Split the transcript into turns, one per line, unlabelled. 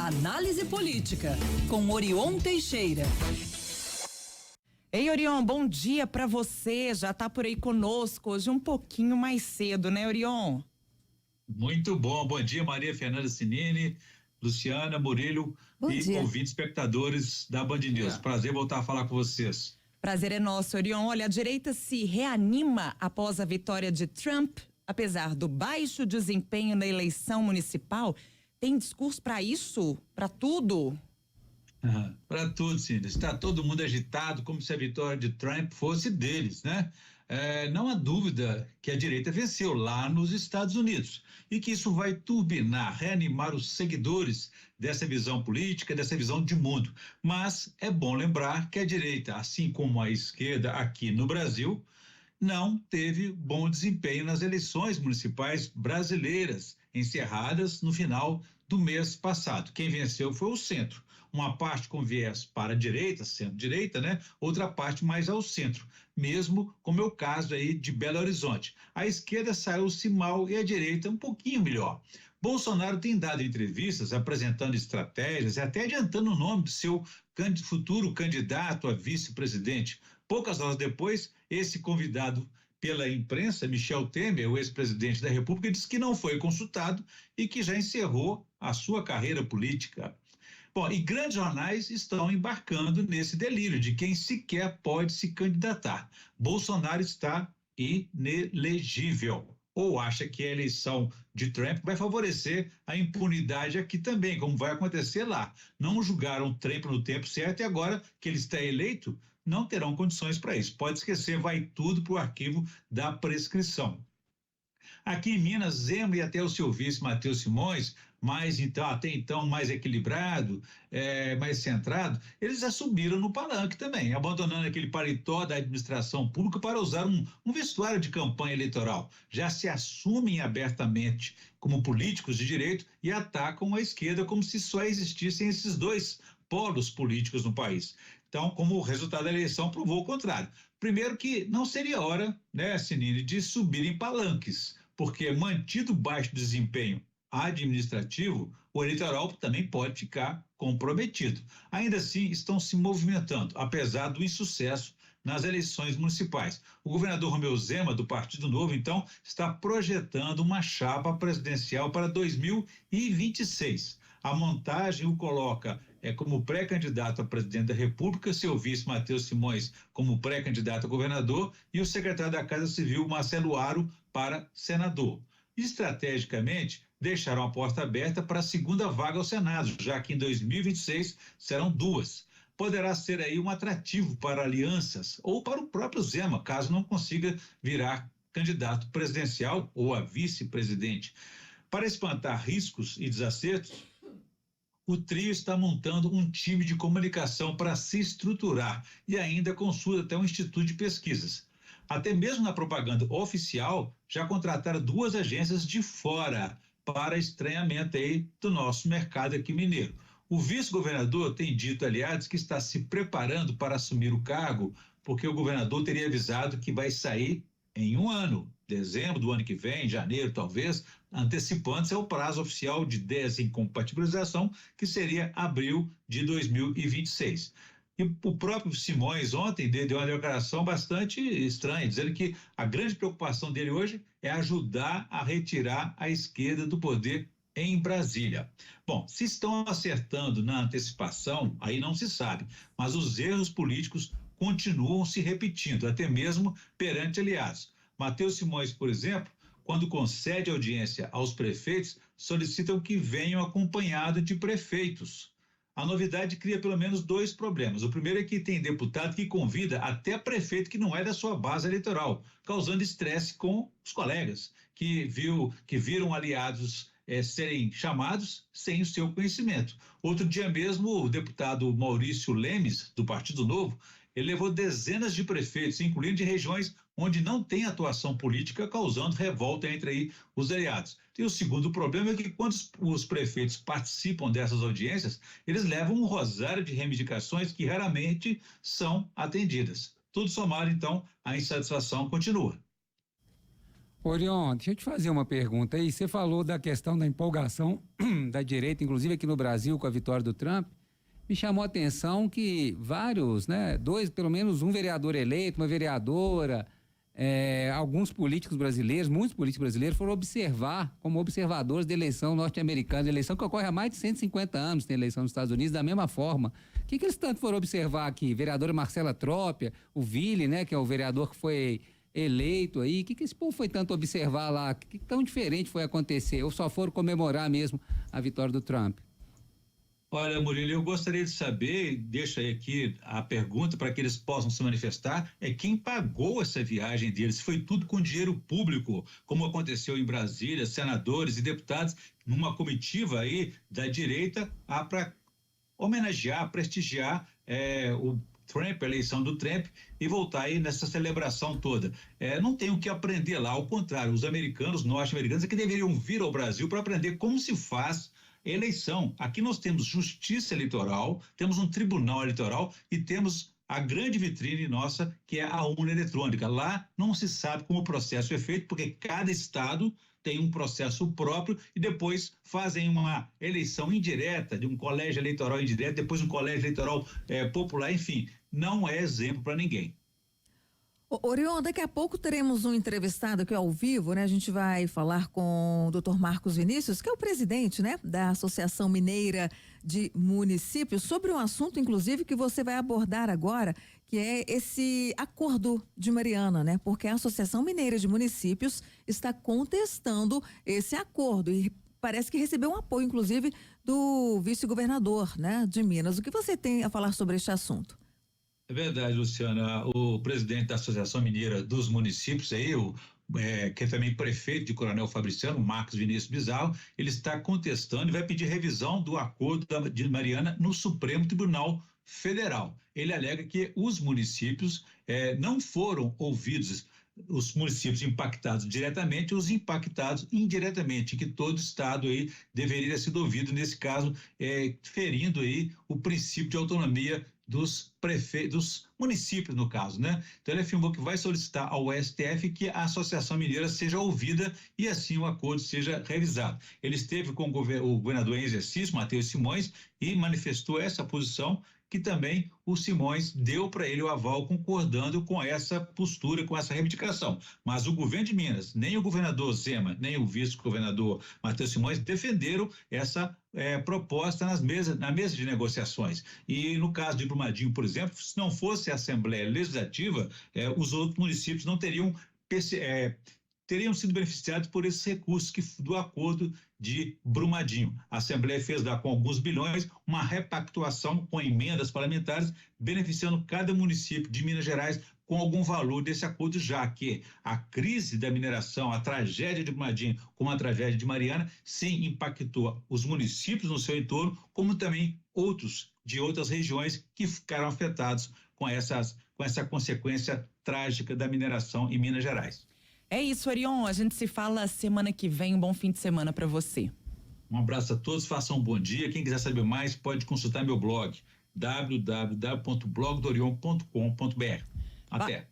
Análise política com Orion Teixeira.
Ei, Orion, bom dia pra você. Já tá por aí conosco hoje um pouquinho mais cedo, né, Orion?
Muito bom dia, Maria Fernanda Cinini, Luciana Murilo ouvintes, espectadores da Band News. Prazer voltar a falar com vocês.
Prazer é nosso, Orion. Olha, a direita se reanima após a vitória de Trump, apesar do baixo desempenho na eleição municipal. Tem discurso para isso? Para tudo?
Para tudo, sim. Está todo mundo agitado, como se a vitória de Trump fosse deles, né? Não há dúvida que a direita venceu lá nos Estados Unidos e que isso vai turbinar, reanimar os seguidores dessa visão política, dessa visão de mundo. Mas é bom lembrar que a direita, assim como a esquerda aqui no Brasil, não teve bom desempenho nas eleições municipais brasileiras, encerradas no final do mês passado. Quem venceu foi o centro. Uma parte com viés para a direita, centro-direita, né? Outra parte mais ao centro, mesmo como é o caso aí de Belo Horizonte. A esquerda saiu-se mal e a direita um pouquinho melhor. Bolsonaro tem dado entrevistas apresentando estratégias e até adiantando o nome do seu futuro candidato a vice-presidente. Poucas horas depois, esse convidado pela imprensa, Michel Temer, o ex-presidente da República, disse que não foi consultado e que já encerrou a sua carreira política. Bom, e grandes jornais estão embarcando nesse delírio de quem sequer pode se candidatar. Bolsonaro está inelegível. Ou acha que a eleição de Trump vai favorecer a impunidade aqui também, como vai acontecer lá. Não julgaram Trump no tempo certo e agora que ele está eleito, não terão condições para isso. Pode esquecer, vai tudo para o arquivo da prescrição. Aqui em Minas, Zema e até o seu vice Matheus Simões, até então mais equilibrado, mais centrado, eles já subiram no palanque também, abandonando aquele paletó da administração pública para usar um vestuário de campanha eleitoral. Já se assumem abertamente como políticos de direito e atacam a esquerda como se só existissem esses dois polos políticos no país. Então, como o resultado da eleição provou o contrário. Primeiro que não seria hora, né, Cinini, de subirem palanques, porque mantido baixo desempenho administrativo, o eleitoral também pode ficar comprometido. Ainda assim, estão se movimentando, apesar do insucesso nas eleições municipais. O governador Romeu Zema, do Partido Novo, então, está projetando uma chapa presidencial para 2026. A montagem o coloca como pré-candidato a presidente da República, seu vice Matheus Simões como pré-candidato a governador e o secretário da Casa Civil, Marcelo Aro, para senador. Estrategicamente, deixaram a porta aberta para a segunda vaga ao Senado, já que em 2026 serão duas. Poderá ser aí um atrativo para alianças ou para o próprio Zema, caso não consiga virar candidato presidencial ou a vice-presidente. Para espantar riscos e desacertos, o trio está montando um time de comunicação para se estruturar e ainda consulta até um instituto de pesquisas. Até mesmo na propaganda oficial, já contrataram duas agências de fora para estranhamento aí do nosso mercado aqui mineiro. O vice-governador tem dito, aliás, que está se preparando para assumir o cargo, porque o governador teria avisado que vai sair em um ano, dezembro do ano que vem, janeiro talvez, antecipando-se ao prazo oficial de desincompatibilização, que seria abril de 2026. E o próprio Simões ontem deu uma declaração bastante estranha, dizendo que a grande preocupação dele hoje é ajudar a retirar a esquerda do poder em Brasília. Bom, se estão acertando na antecipação, aí não se sabe, mas os erros políticos continuam se repetindo, até mesmo perante aliados. Matheus Simões, por exemplo, quando concede audiência aos prefeitos, solicitam que venham acompanhados de prefeitos. A novidade cria pelo menos dois problemas. O primeiro é que tem deputado que convida até prefeito que não é da sua base eleitoral, causando estresse com os colegas que viram aliados serem chamados sem o seu conhecimento. Outro dia mesmo, o deputado Maurício Lemes, do Partido Novo, ele levou dezenas de prefeitos, incluindo de regiões onde não tem atuação política, causando revolta entre aí os aliados. E o segundo problema é que quando os prefeitos participam dessas audiências, eles levam um rosário de reivindicações que raramente são atendidas. Tudo somado, então, a insatisfação continua.
Orion, deixa eu te fazer uma pergunta aí. Você falou da questão da empolgação da direita, inclusive aqui no Brasil, com a vitória do Trump. Me chamou a atenção que vários, né, pelo menos um vereador eleito, uma vereadora, alguns políticos brasileiros, muitos políticos brasileiros foram observar, como observadores da eleição norte-americana, eleição que ocorre há mais de 150 anos, tem eleição nos Estados Unidos, da mesma forma. O que eles tanto foram observar aqui? Vereadora Marcela Trópia, o Ville, né, que é o vereador que foi eleito aí, o que esse povo foi tanto observar lá? O que tão diferente foi acontecer? Ou só foram comemorar mesmo a vitória do Trump?
Olha, Murilo, eu gostaria de saber, deixa aí aqui a pergunta para que eles possam se manifestar, quem pagou essa viagem deles? Foi tudo com dinheiro público, como aconteceu em Brasília, senadores e deputados, numa comitiva aí da direita, para homenagear, prestigiar o Trump, a eleição do Trump, e voltar aí nessa celebração toda. Não tem o que aprender lá, ao contrário, os americanos, norte-americanos, é que deveriam vir ao Brasil para aprender como se faz eleição. Aqui nós temos justiça eleitoral, temos um tribunal eleitoral e temos a grande vitrine nossa, que é a urna eletrônica. Lá não se sabe como o processo é feito, porque cada estado tem um processo próprio e depois fazem uma eleição indireta, de um colégio eleitoral indireto, depois um colégio eleitoral popular, enfim, não é exemplo para ninguém.
Orion, daqui a pouco teremos um entrevistado aqui ao vivo, né? A gente vai falar com o Dr. Marcos Vinícius, que é o presidente, né, da Associação Mineira de Municípios, sobre um assunto, inclusive, que você vai abordar agora, que é esse acordo de Mariana, né? Porque a Associação Mineira de Municípios está contestando esse acordo e parece que recebeu um apoio, inclusive, do vice-governador, né, de Minas. O que você tem a falar sobre este assunto?
É verdade, Luciana. O presidente da Associação Mineira dos Municípios, aí, que é também prefeito de Coronel Fabriciano, Marcos Vinícius Bizarro, ele está contestando e vai pedir revisão do acordo de Mariana no Supremo Tribunal Federal. Ele alega que os municípios não foram ouvidos, os municípios impactados diretamente, os impactados indiretamente, que todo estado aí deveria ter sido ouvido nesse caso, ferindo aí o princípio de autonomia dos prefeitos, dos municípios, no caso, né? Então ele afirmou que vai solicitar ao STF que a Associação Mineira seja ouvida e assim o acordo seja revisado. Ele esteve com o governador em exercício, Matheus Simões, e manifestou essa posição, que também o Simões deu para ele o aval, concordando com essa postura, com essa reivindicação. Mas o governo de Minas, nem o governador Zema, nem o vice-governador Matheus Simões defenderam essa proposta na mesa de negociações. E no caso de Brumadinho, por exemplo, se não fosse a Assembleia Legislativa, os outros municípios não teriam sido beneficiados por esses recursos do acordo de Brumadinho. A Assembleia fez lá com alguns bilhões uma repactuação com emendas parlamentares, beneficiando cada município de Minas Gerais com algum valor desse acordo, já que a crise da mineração, a tragédia de Brumadinho, como a tragédia de Mariana, sim impactou os municípios no seu entorno, como também outros de outras regiões que ficaram afetados com essa consequência trágica da mineração em Minas Gerais.
É isso, Orion. A gente se fala semana que vem. Um bom fim de semana para você.
Um abraço a todos, façam um bom dia. Quem quiser saber mais, pode consultar meu blog, www.blogdorion.com.br. Até.